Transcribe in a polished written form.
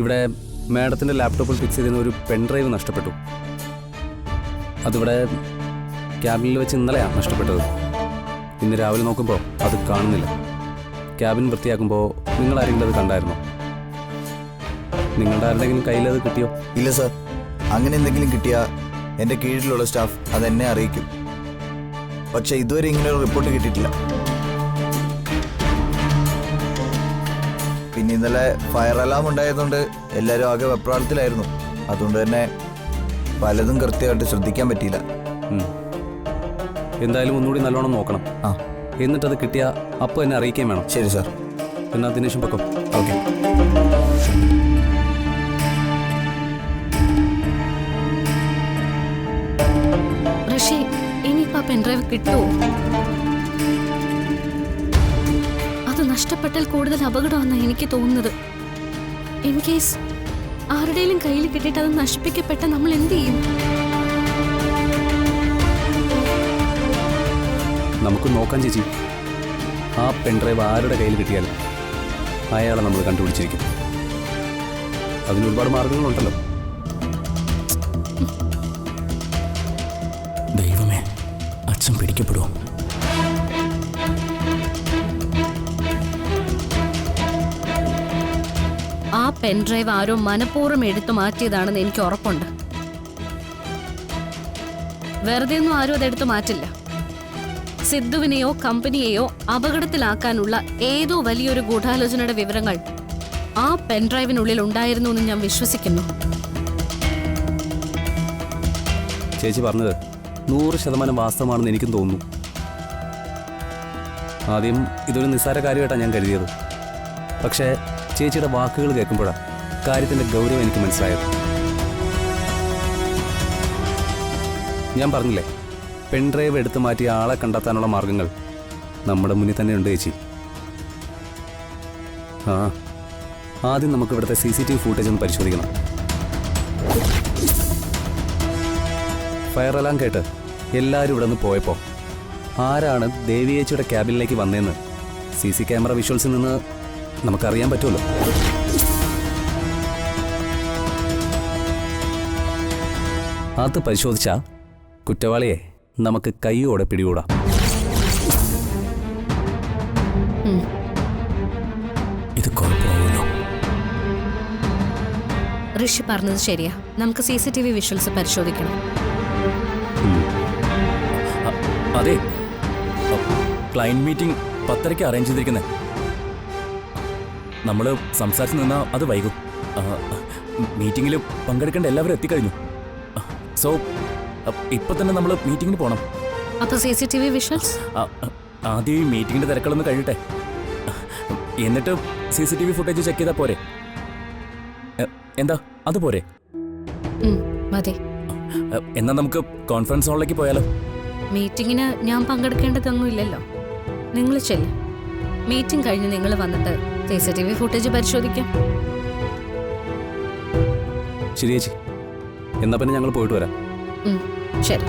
ഇവിടെ മാഡത്തിൻ്റെ ലാപ്ടോപ്പിൽ ഫിക്സ് ചെയ്തിരുന്ന ഒരു പെൻഡ്രൈവ് നഷ്ടപ്പെട്ടു. അതിവിടെ ക്യാബിനിൽ വെച്ച് ഇന്നലെയാണ് നഷ്ടപ്പെട്ടത്. ഇന്ന് രാവിലെ നോക്കുമ്പോൾ അത് കാണുന്നില്ല. ക്യാബിൻ വൃത്തിയാക്കുമ്പോൾ നിങ്ങൾ ആരെങ്കിലും അത് കണ്ടായിരുന്നോ? നിങ്ങളുടെ ആരുടെങ്കിലും കയ്യിൽ അത് കിട്ടിയോ? ഇല്ല സാർ, അങ്ങനെ എന്തെങ്കിലും കിട്ടിയാൽ എൻ്റെ കീഴിലുള്ള സ്റ്റാഫ് അതെന്നെ അറിയിക്കും. പക്ഷെ ഇതുവരെ ഇങ്ങനെ ഒരു റിപ്പോർട്ട് കിട്ടിയിട്ടില്ല. പിന്നെ ഇന്നലെ ഫയർ അലാം ഉണ്ടായതുകൊണ്ട് എല്ലാവരും ആകെ വെപ്രാളത്തിലായിരുന്നു. അതുകൊണ്ട് തന്നെ പലതും കൃത്യമായിട്ട് ശ്രദ്ധിക്കാൻ പറ്റിയില്ല. എന്തായാലും ഒന്നുകൂടി നല്ലോണം നോക്കണം. എന്നിട്ടത് കിട്ടിയാൽ അപ്പോൾ എന്നെ അറിയിക്കുകയും വേണം. ശരി സാർ. എന്നാൽ ദിനേശും പക്കം. ഓക്കെ. ഋഷി, ഇനിയിപ്പോൾ ആ പെൻഡ്രൈവ് കിട്ടുമോ? അത് നഷ്ടപ്പെട്ടാൽ കൂടുതൽ അപകടമാണെന്നാണ് എനിക്ക് തോന്നുന്നത്. ഇൻ കേസ് ആരുടെയും കയ്യിൽ കിട്ടിയിട്ട് അത് നശിപ്പിക്കപ്പെട്ട നമ്മൾ എന്ത് ചെയ്യും? നമുക്ക് നോക്കാം ചേച്ചി. ആ പെൻഡ്രൈവ് ആരുടെ കയ്യിൽ കിട്ടിയാലും അയാളെ നമ്മൾ കണ്ടുപിടിച്ചിരിക്കും. അതിന് ഒരുപാട് മാർഗങ്ങളുണ്ടല്ലോ. ദൈവമേ, അച്ഛൻ പിടിക്കപ്പെടുമോ? ആ പെൻഡ്രൈവ് ആരോ മനഃപൂർവ്വം എടുത്തു മാറ്റിയതാണെന്ന് എനിക്ക് ഉറപ്പുണ്ട്. വെറുതെ ഒന്നും ആരും അതെടുത്തു മാറ്റില്ല. സിദ്ധുവിനെയോ കമ്പനിയെയോ അപകടത്തിലാക്കാനുള്ള ഏതോ വലിയൊരു ഗൂഢാലോചനയുടെ വിവരങ്ങൾ ആ പെൻഡ്രൈവിനുള്ളിൽ ഉണ്ടായിരുന്നു എന്ന് ഞാൻ വിശ്വസിക്കുന്നു. ചേച്ചി പറഞ്ഞത് 100% വാസ്തവമാണെന്ന് എനിക്കും തോന്നുന്നു. ആദ്യം ഇതൊരു നിസ്സാര കാര്യമായിട്ടാണ് ഞാൻ കരുതിയത്. പക്ഷേ ചേച്ചിയുടെ വാക്കുകൾ കേൾക്കുമ്പോഴാണ് കാര്യത്തിൻ്റെ ഗൗരവം എനിക്ക് മനസ്സിലായത്. ഞാൻ പറഞ്ഞില്ലേ, പെൻഡ്രൈവ് എടുത്തു മാറ്റിയ ആളെ കണ്ടെത്താനുള്ള മാർഗങ്ങൾ നമ്മുടെ മുന്നിൽ തന്നെ ഉണ്ട് ചേച്ചി. ആദ്യം നമുക്ക് ഇവിടുത്തെ CCTV ഫൂട്ടേജ് ഒന്ന് പരിശോധിക്കണം. ഫയർ അലാം കേട്ട് എല്ലാവരും ഇവിടെ നിന്ന് പോയപ്പോൾ ആരാണ് ദേവിയേച്ചിയുടെ ക്യാബിനിലേക്ക് വന്നതെന്ന് CC ക്യാമറ വിഷ്വൽസിൽ നിന്ന് നമുക്കറിയാൻ പറ്റുമല്ലോ. അത് പരിശോധിച്ചാൽ കുറ്റവാളിയെ നമുക്ക് കൈയോടെ പിടികൂടാം. ഇത് കുഴപ്പമാവുമല്ലോ. ഋഷി പറഞ്ഞത് ശരിയാ. നമുക്ക് CCTV വിഷ്വൽസ് പരിശോധിക്കണം. അതെ, ക്ലയന്റ് മീറ്റിംഗ് 10:30 അറേഞ്ച് ചെയ്തിരിക്കുന്നത്. നമ്മൾ സംസാരിച്ച് നിന്നാൽ അത് വൈകും. മീറ്റിംഗിൽ പങ്കെടുക്കേണ്ട എല്ലാവരും എത്തിക്കഴിഞ്ഞു. സോ ഇപ്പൊ തന്നെ നമ്മൾ മീറ്റിംഗിന് പോകണം. അപ്പോൾ CCTV വിഷ്വൽസ് ആദ്യം ഈ മീറ്റിംഗിന്റെ തിരക്കുകളൊന്ന് കഴിയട്ടെ, എന്നിട്ട് CCTV ഫുട്ടേജ് ചെക്ക് ചെയ്താൽ പോരെ? എന്താ അത് പോരെ? മതി. എന്നാ നമുക്ക് കോൺഫറൻസ് ഹാളിലേക്ക് പോയാലോ? മീറ്റിങ്ങിന് ഞാൻ പങ്കെടുക്കേണ്ടതൊന്നുമില്ലല്ലോ. നിങ്ങൾ ചെല്ലും. മീറ്റിംഗ് കഴിഞ്ഞ് നിങ്ങൾ വന്നിട്ട് CCTV ഫുട്ടേജ് പരിശോധിക്കാം. ശരി ചേച്ചി, എന്നാ പിന്നെ ഞങ്ങൾ പോയിട്ട് വരാം. ശരി.